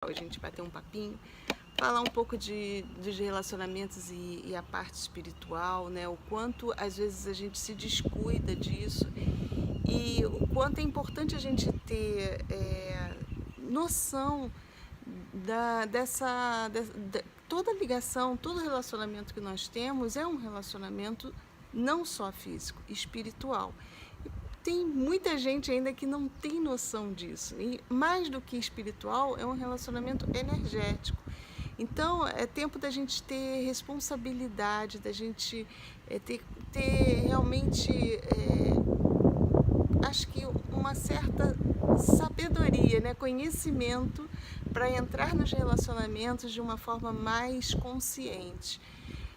A gente bater um papinho, falar um pouco dos relacionamentos e a parte espiritual, né? O quanto às vezes a gente se descuida disso e o quanto é importante a gente ter noção toda ligação, todo relacionamento que nós temos é um relacionamento não só físico, espiritual. Tem muita gente ainda que não tem noção disso. E mais do que espiritual, é um relacionamento energético. Então, é tempo da gente ter responsabilidade, da gente ter realmente, acho que uma certa sabedoria, né? Conhecimento para entrar nos relacionamentos de uma forma mais consciente.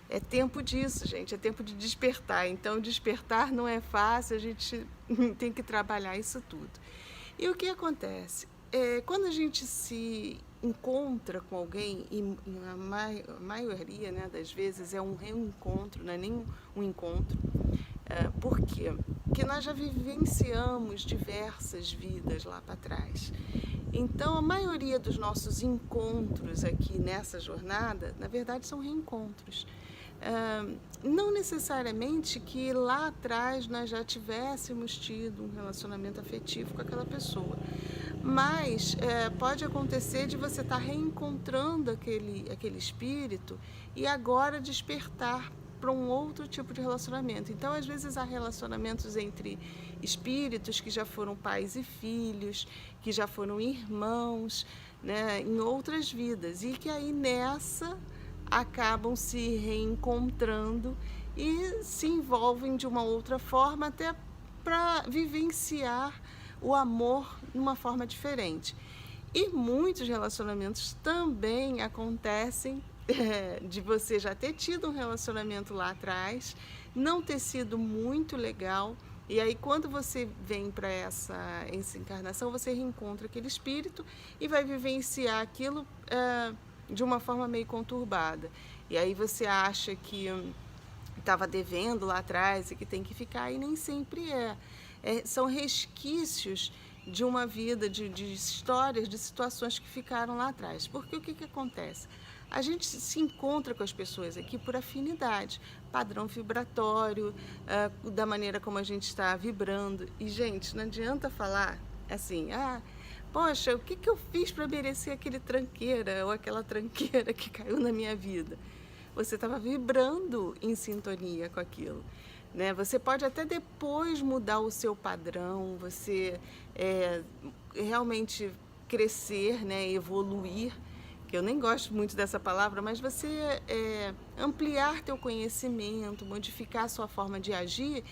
É tempo disso, gente, é tempo de despertar. Então, despertar não é fácil, a gente tem que trabalhar isso tudo. E o que acontece? Quando a gente se encontra com alguém, e a maioria, né, das vezes é um reencontro, não é nem um encontro. Por quê? Porque nós já vivenciamos diversas vidas lá para trás. Então, a maioria dos nossos encontros aqui nessa jornada, na verdade, são reencontros. Não necessariamente que lá atrás nós já tivéssemos tido um relacionamento afetivo com aquela pessoa, mas pode acontecer de você estar reencontrando aquele espírito e agora despertar para um outro tipo de relacionamento. Então, às vezes, há relacionamentos entre espíritos que já foram pais e filhos, que já foram irmãos, né, em outras vidas, e que aí nessa acabam se reencontrando e se envolvem de uma outra forma, até para vivenciar o amor de uma forma diferente. E muitos relacionamentos também acontecem de você já ter tido um relacionamento lá atrás, não ter sido muito legal, e aí quando você vem para essa encarnação, você reencontra aquele espírito e vai vivenciar aquilo de uma forma meio conturbada. E aí você acha que estava devendo lá atrás e que tem que ficar, e nem sempre são resquícios de uma vida, de histórias, de situações que ficaram lá atrás. Porque o que acontece? A gente se encontra com as pessoas aqui por afinidade, padrão vibratório, da maneira como a gente está vibrando. E, gente, não adianta falar assim, poxa, o que eu fiz para merecer aquele tranqueira ou aquela tranqueira que caiu na minha vida? Você estava vibrando em sintonia com aquilo, né? Você pode até depois mudar o seu padrão, você realmente crescer, né? Evoluir, que eu nem gosto muito dessa palavra, mas você ampliar teu conhecimento, modificar a sua forma de agir,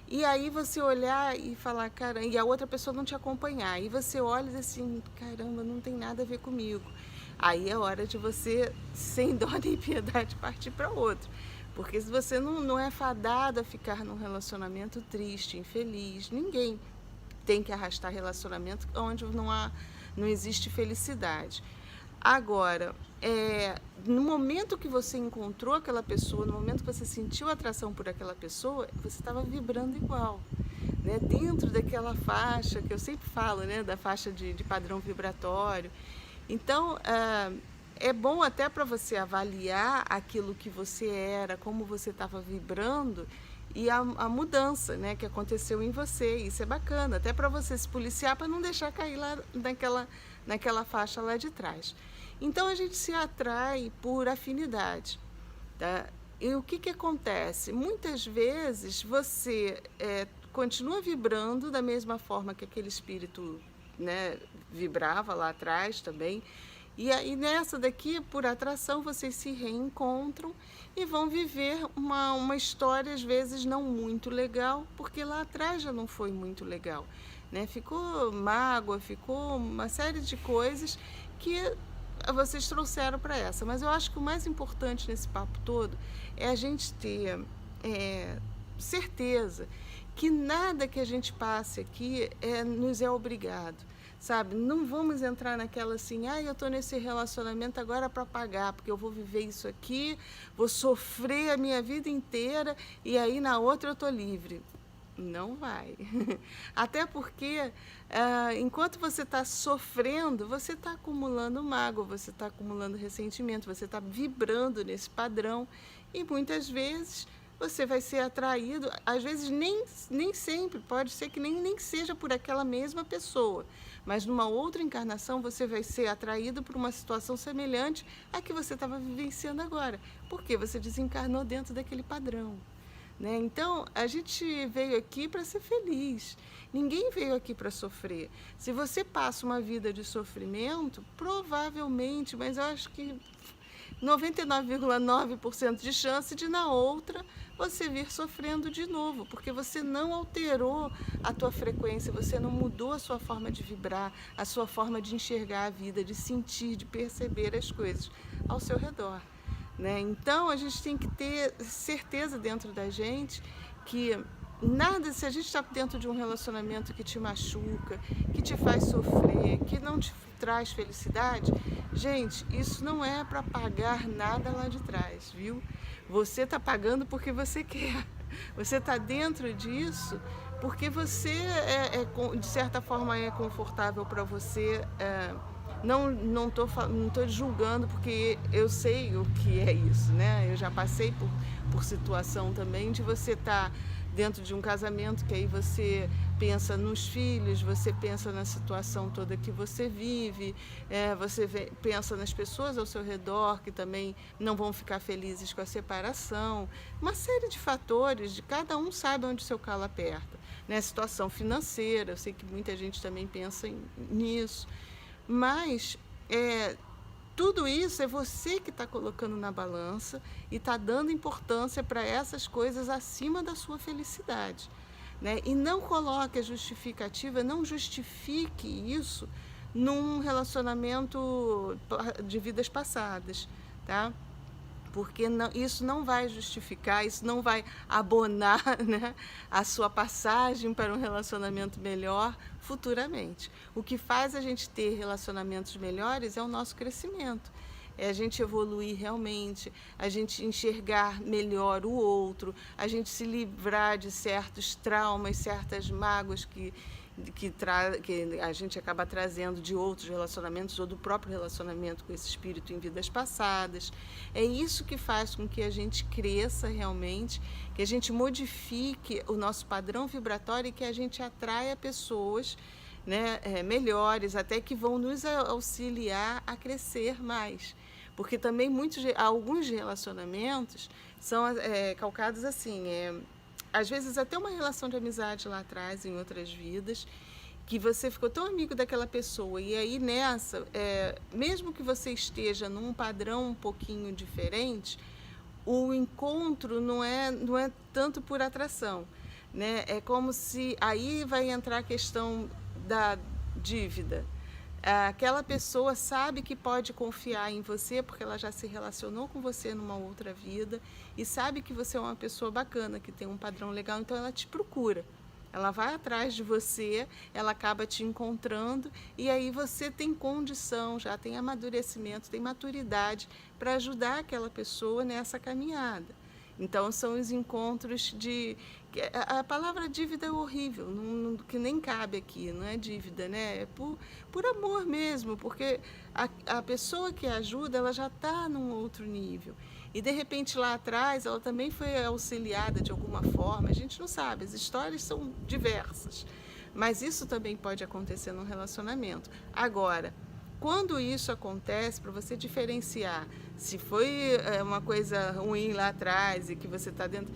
e aí você olhar e falar, caramba, e a outra pessoa não te acompanhar, e você olha e diz assim, caramba, não tem nada a ver comigo. Aí é hora de você, sem dó nem piedade, partir para outro. Porque se você não é fadado a ficar num relacionamento triste, infeliz, ninguém tem que arrastar relacionamento onde não existe felicidade. Agora, no momento que você encontrou aquela pessoa, no momento que você sentiu atração por aquela pessoa, você estava vibrando igual, né? Dentro daquela faixa, que eu sempre falo, né? Da faixa de padrão vibratório. Então, é bom até para você avaliar aquilo que você era, como você estava vibrando, e a mudança, né, que aconteceu em você. Isso é bacana, até para você se policiar, para não deixar cair lá naquela faixa lá de trás. Então a gente se atrai por afinidade, tá? E o que acontece? Muitas vezes você continua vibrando da mesma forma que aquele espírito, né, vibrava lá atrás também. E aí nessa daqui, por atração, vocês se reencontram e vão viver uma história, às vezes, não muito legal, porque lá atrás já não foi muito legal, né? Ficou mágoa, ficou uma série de coisas que vocês trouxeram para essa. Mas eu acho que o mais importante nesse papo todo é a gente ter certeza que nada que a gente passe aqui nos é obrigado. Sabe, não vamos entrar naquela assim, eu tô nesse relacionamento agora para pagar, porque eu vou viver isso aqui, vou sofrer a minha vida inteira e aí na outra eu tô livre. Não vai. Até porque, enquanto você está sofrendo, você está acumulando mágoa, você está acumulando ressentimento, você está vibrando nesse padrão e muitas vezes você vai ser atraído, às vezes nem sempre, pode ser que nem seja por aquela mesma pessoa, mas numa outra encarnação você vai ser atraído por uma situação semelhante à que você estava vivenciando agora, porque você desencarnou dentro daquele padrão. Né? Então, a gente veio aqui para ser feliz. Ninguém veio aqui para sofrer. Se você passa uma vida de sofrimento, provavelmente, mas eu acho que 99,9% de chance de na outra você vir sofrendo de novo, porque você não alterou a tua frequência, você não mudou a sua forma de vibrar, a sua forma de enxergar a vida, de sentir, de perceber as coisas ao seu redor. Né? Então, a gente tem que ter certeza dentro da gente que nada, se a gente está dentro de um relacionamento que te machuca, que te faz sofrer, que não te traz felicidade, gente, isso não é para pagar nada lá de trás, viu? Você está pagando porque você quer. Você está dentro disso porque você, de certa forma, é confortável para você. Não tô julgando, porque eu sei o que é isso, né? Eu já passei por situação também de você estar dentro de um casamento que aí você pensa nos filhos, você pensa na situação toda que você vive, você pensa nas pessoas ao seu redor que também não vão ficar felizes com a separação. Uma série de fatores, de cada um sabe onde seu calo aperta. Né? Situação financeira, eu sei que muita gente também pensa nisso. Mas tudo isso é você que está colocando na balança e está dando importância para essas coisas acima da sua felicidade. Né? E não coloque a justificativa, não justifique isso num relacionamento de vidas passadas, tá? Porque isso não vai justificar, isso não vai abonar, né, a sua passagem para um relacionamento melhor futuramente. O que faz a gente ter relacionamentos melhores é o nosso crescimento, é a gente evoluir realmente, a gente enxergar melhor o outro, a gente se livrar de certos traumas, certas mágoas que a gente acaba trazendo de outros relacionamentos ou do próprio relacionamento com esse espírito em vidas passadas. É isso que faz com que a gente cresça realmente, que a gente modifique o nosso padrão vibratório e que a gente atraia pessoas, né, melhores, até que vão nos auxiliar a crescer mais. Porque também alguns relacionamentos são calcados assim, às vezes até uma relação de amizade lá atrás, em outras vidas, que você ficou tão amigo daquela pessoa, e aí nessa, mesmo que você esteja num padrão um pouquinho diferente, o encontro não é tanto por atração, né? É como se aí vai entrar a questão da dívida. Aquela pessoa sabe que pode confiar em você porque ela já se relacionou com você numa outra vida e sabe que você é uma pessoa bacana, que tem um padrão legal, então ela te procura. Ela vai atrás de você, ela acaba te encontrando e aí você tem condição, já tem amadurecimento, tem maturidade para ajudar aquela pessoa nessa caminhada. Então, são os encontros a palavra dívida é horrível, que nem cabe aqui, não é dívida, né? É por amor mesmo, porque a pessoa que ajuda, ela já está num outro nível. E, de repente, lá atrás, ela também foi auxiliada de alguma forma. A gente não sabe, as histórias são diversas. Mas isso também pode acontecer num relacionamento. Agora, quando isso acontece, para você diferenciar se foi uma coisa ruim lá atrás e que você está dentro...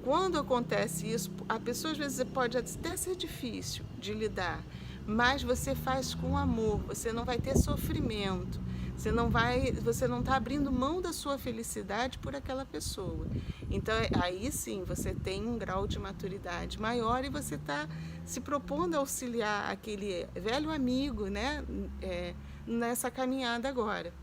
Quando acontece isso, a pessoa às vezes pode até ser difícil de lidar, mas você faz com amor, você não vai ter sofrimento, você não está abrindo mão da sua felicidade por aquela pessoa. Então, aí sim, você tem um grau de maturidade maior e você está se propondo a auxiliar aquele velho amigo, né, nessa caminhada agora.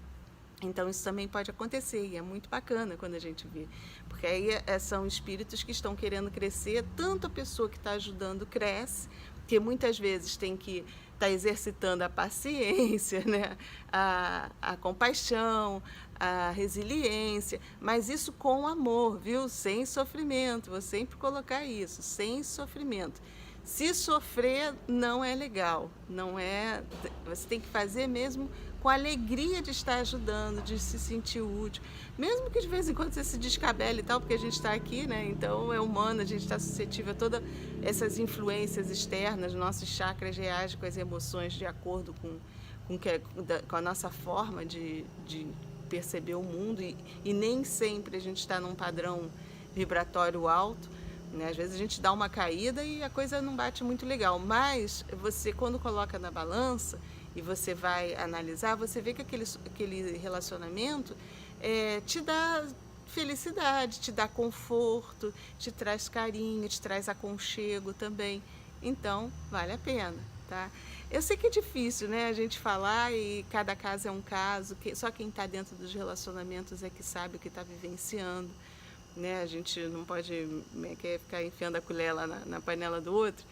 Então, isso também pode acontecer e é muito bacana quando a gente vê, porque aí são espíritos que estão querendo crescer, tanto a pessoa que está ajudando cresce, porque muitas vezes tem que está exercitando a paciência, né? A compaixão, a resiliência, mas isso com amor, viu? Sem sofrimento, vou sempre colocar isso, sem sofrimento. Se sofrer não é legal, não é, você tem que fazer mesmo com a alegria de estar ajudando, de se sentir útil, mesmo que de vez em quando você se descabele e tal, porque a gente está aqui, né? Então é humano, a gente está suscetível a todas essas influências externas, nossos chakras reagem com as emoções de acordo com a nossa forma de perceber o mundo e nem sempre a gente está num padrão vibratório alto. Né? Às vezes a gente dá uma caída e a coisa não bate muito legal, mas você quando coloca na balança e você vai analisar, você vê que aquele relacionamento te dá felicidade, te dá conforto, te traz carinho, te traz aconchego também, então vale a pena. Tá? Eu sei que é difícil, né, a gente falar e cada caso é um caso, só quem está dentro dos relacionamentos é que sabe o que está vivenciando. Né? A gente não pode ficar enfiando a colher lá na panela do outro,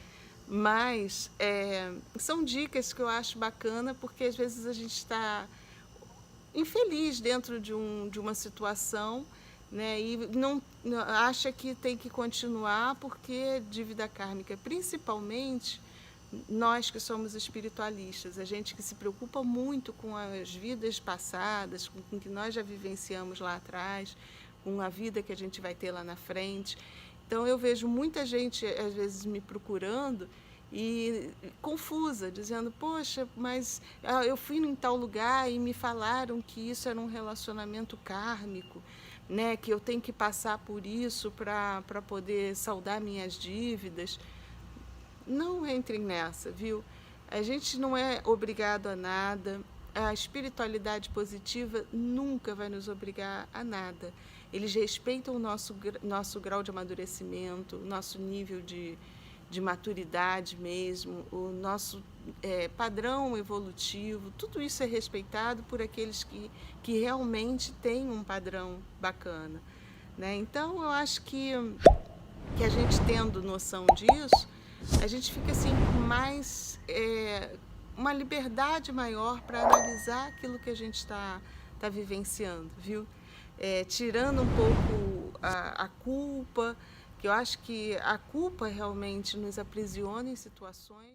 mas são dicas que eu acho bacana, porque às vezes a gente está infeliz dentro de uma situação, né? E não acha que tem que continuar porque é dívida kármica, principalmente nós que somos espiritualistas, a gente que se preocupa muito com as vidas passadas, com o que nós já vivenciamos lá atrás, com a vida que a gente vai ter lá na frente. Então eu vejo muita gente às vezes me procurando e confusa, dizendo, poxa, mas eu fui em tal lugar e me falaram que isso era um relacionamento kármico, né, que eu tenho que passar por isso para poder saldar minhas dívidas. Não entrem nessa, viu? A gente não é obrigado a nada, a espiritualidade positiva nunca vai nos obrigar a nada. Eles respeitam o nosso grau de amadurecimento, o nosso nível de maturidade mesmo, o nosso padrão evolutivo, tudo isso é respeitado por aqueles que realmente têm um padrão bacana. Né? Então, eu acho que a gente tendo noção disso, a gente fica assim com mais uma liberdade maior para analisar aquilo que a gente está vivenciando, viu? Tirando um pouco a culpa, que eu acho que a culpa realmente nos aprisiona em situações